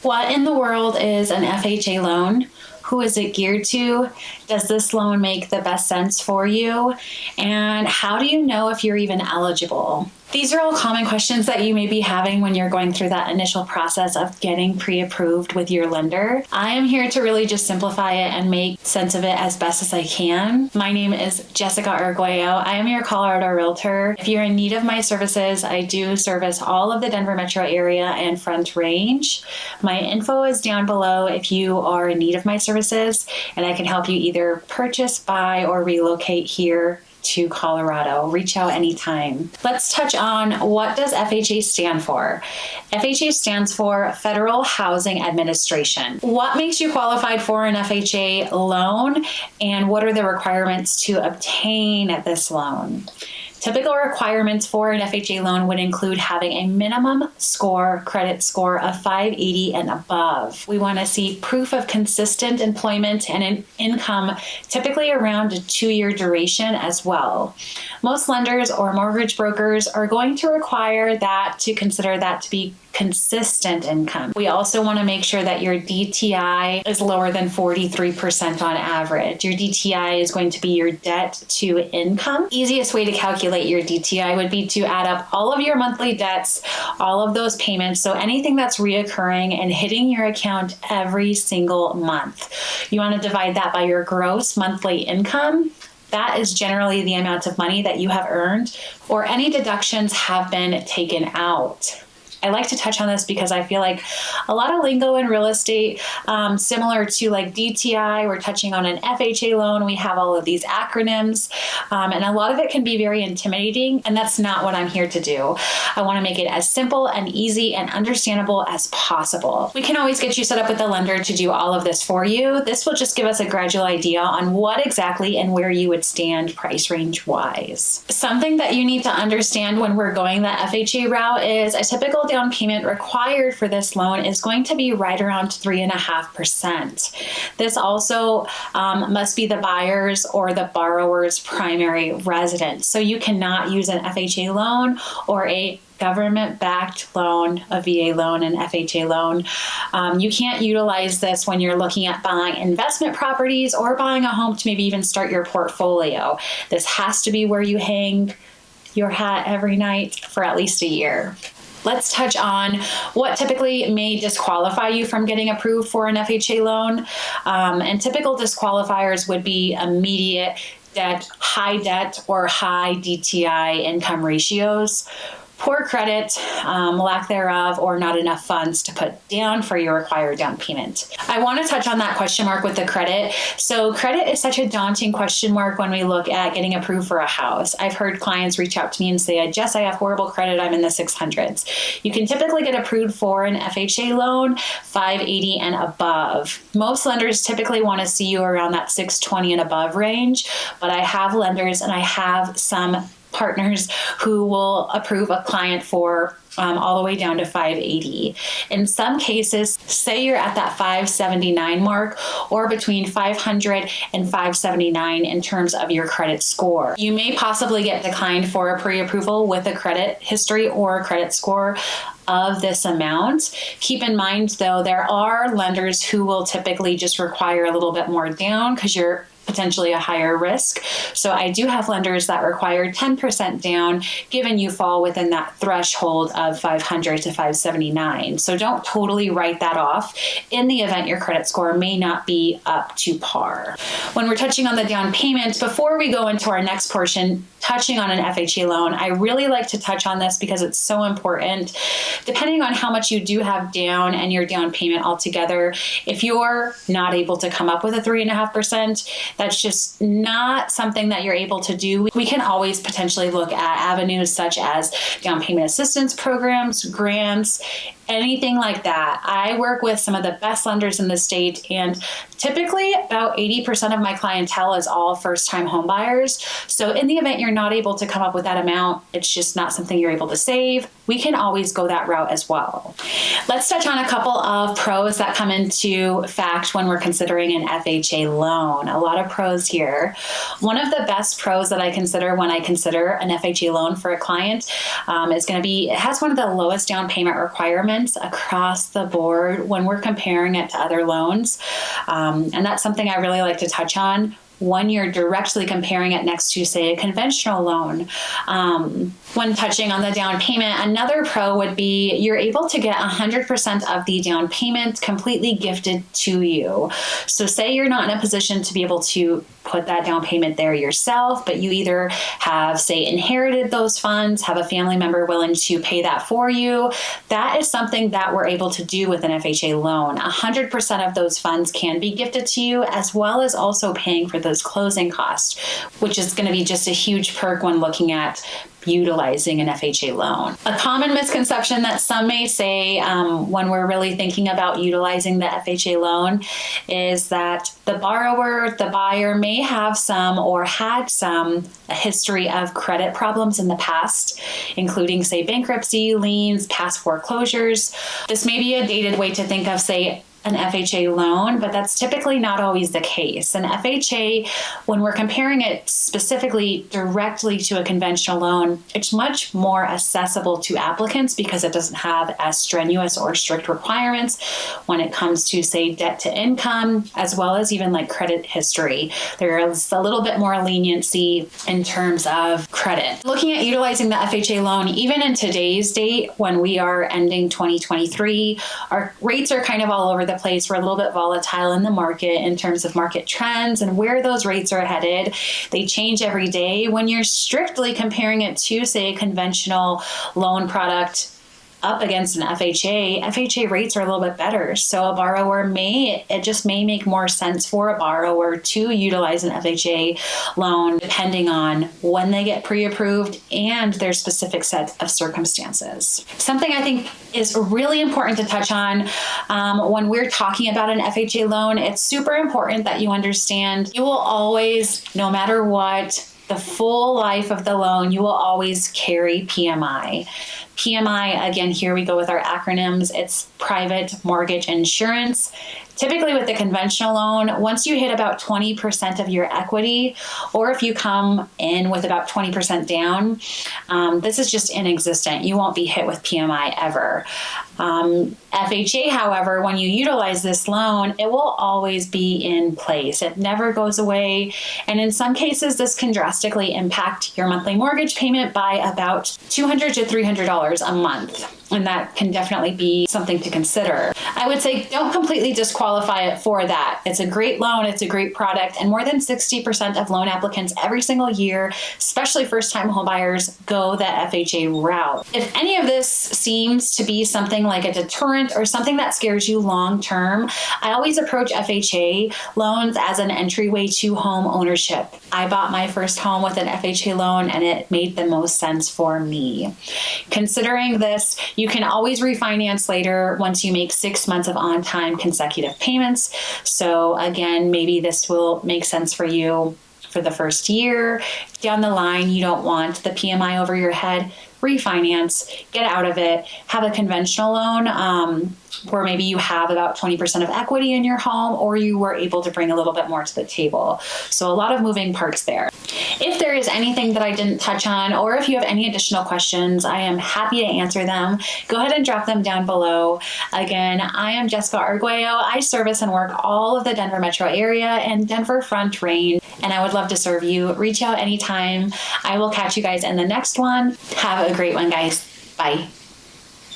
What in the world is an FHA loan? Who is it geared to? Does this loan make the best sense for you? And how do you know if you're even eligible? These are all common questions that you may be having when you're going through that initial process of getting pre-approved with your lender. I am here to really just simplify it and make sense of it as best as I can. My name is Jessica Arguello. I am your Colorado Realtor. If you're in need of my services, I do service all of the Denver metro area and Front Range. My info is down below if you are in need of my services, and I can help you either purchase, buy, or relocate here to Colorado. Reach out anytime. Let's touch on, what does FHA stand for? FHA stands for Federal Housing Administration. What makes you qualified for an FHA loan, and what are the requirements to obtain this loan? Typical requirements for an FHA loan would include having a minimum credit score of 580 and above. We want to see proof of consistent employment and an income, typically around a 2-year duration as well. Most lenders or mortgage brokers are going to require that, to consider that to be consistent income. We also want to make sure that your DTI is lower than 43% on average. Your DTI is going to be your debt to income. Easiest way to calculate your DTI would be to add up all of your monthly debts, all of those payments, so anything that's reoccurring and hitting your account every single month. You want to divide that by your gross monthly income. That is generally the amount of money that you have earned, or any deductions have been taken out. I like to touch on this because I feel like a lot of lingo in real estate, similar to like DTI, we're touching on an FHA loan, we have all of these acronyms, and a lot of it can be very intimidating, and that's not what I'm here to do. I want to make it as simple and easy and understandable as possible. We can always get you set up with a lender to do all of this for you. This will just give us a gradual idea on what exactly and where you would stand price range wise. Something that you need to understand when we're going the FHA route is a typical down payment required for this loan is going to be right around 3.5%. This also must be the buyer's or the borrower's primary residence. So you cannot use an FHA loan or a government-backed loan, a VA loan, an FHA loan. You can't utilize this when you're looking at buying investment properties or buying a home to maybe even start your portfolio. This has to be where you hang your hat every night for at least a year. Let's touch on what typically may disqualify you from getting approved for an FHA loan. And typical disqualifiers would be immediate debt, or high DTI income ratios, poor credit, lack thereof, or not enough funds to put down for your required down payment. I want to touch on that question mark with the credit. So credit is such a daunting question mark when we look at getting approved for a house. I've heard clients reach out to me and say, Jess, I have horrible credit, I'm in the 600s. You can typically get approved for an FHA loan, 580 and above. Most lenders typically want to see you around that 620 and above range, but I have lenders and I have some partners who will approve a client for all the way down to 580. In some cases, say you're at that 579 mark or between 500 and 579 in terms of your credit score. You may possibly get declined for a pre-approval with a credit history or a credit score of this amount. Keep in mind though, there are lenders who will typically just require a little bit more down because you're potentially a higher risk. So I do have lenders that require 10% down, given you fall within that threshold of 500 to 579. So don't totally write that off in the event your credit score may not be up to par. When we're touching on the down payment, before we go into our next portion, touching on an FHA loan, I really like to touch on this because it's so important. Depending on how much you do have down and your down payment altogether, if you're not able to come up with a 3.5%, that's just not something that you're able to do. We can always potentially look at avenues such as down payment assistance programs, grants, anything like that. I work with some of the best lenders in the state, and typically about 80% of my clientele is all first-time home buyers. So in the event you're not able to come up with that amount, it's just not something you're able to save, we can always go that route as well. Let's touch on a couple of pros that come into fact when we're considering an FHA loan. A lot of pros here. One of the best pros that I consider when I consider an FHA loan for a client is going to be, it has one of the lowest down payment requirements performance across the board when we're comparing it to other loans. And that's something I really like to touch on when you're directly comparing it next to, say, a conventional loan. When touching on the down payment, another pro would be you're able to get 100% of the down payment completely gifted to you. So say you're not in a position to be able to put that down payment there yourself, but you either have, say, inherited those funds, have a family member willing to pay that for you. That is something that we're able to do with an FHA loan. 100% of those funds can be gifted to you, as well as also paying for those closing costs, which is going to be just a huge perk when looking at utilizing an FHA loan. A common misconception that some may say when we're really thinking about utilizing the FHA loan is that the borrower, the buyer, may have some or had some history of credit problems in the past, including, say, bankruptcy, liens, past foreclosures. This may be a dated way to think of, say, an FHA loan, but that's typically not always the case. An FHA, when we're comparing it specifically directly to a conventional loan, it's much more accessible to applicants because it doesn't have as strenuous or strict requirements when it comes to, say, debt to income, as well as even like credit history. There is a little bit more leniency in terms of credit. Looking at utilizing the FHA loan, even in today's date, when we are ending 2023, our rates are kind of all over the place. We're a little bit volatile in the market in terms of market trends and where those rates are headed. They change every day. When you're strictly comparing it to, say, a conventional loan product up against an FHA rates are a little bit better. So a borrower it just may make more sense for a borrower to utilize an FHA loan depending on when they get pre-approved and their specific set of circumstances. Something I think is really important to touch on when we're talking about an FHA loan, it's super important that you understand you will always, no matter what, the full life of the loan, you will always carry PMI. PMI, again, here we go with our acronyms. It's private mortgage insurance. Typically with the conventional loan, once you hit about 20% of your equity, or if you come in with about 20% down, this is just inexistent. You won't be hit with PMI ever. FHA, however, when you utilize this loan, it will always be in place. It never goes away. And in some cases, this can drastically impact your monthly mortgage payment by about $200 to $300 a month. And that can definitely be something to consider. I would say don't completely disqualify it for that. It's a great loan, it's a great product, and more than 60% of loan applicants every single year, especially first-time homebuyers, go the FHA route. If any of this seems to be something like a deterrent or something that scares you long-term, I always approach FHA loans as an entryway to home ownership. I bought my first home with an FHA loan and it made the most sense for me. Considering this, you can always refinance later once you make 6 months of on-time consecutive payments. So again, maybe this will make sense for you for the first year. Down the line, you don't want the PMI over your head. Refinance, get out of it, have a conventional loan where maybe you have about 20% of equity in your home, or you were able to bring a little bit more to the table. So a lot of moving parts there. If there is anything that I didn't touch on, or if you have any additional questions, I am happy to answer them. Go ahead and drop them down below. Again, I am Jessica Arguello. I service and work all of the Denver metro area and Denver Front Range, and I would love to serve you. Reach out anytime. I will catch you guys in the next one. Have a great one, guys. Bye.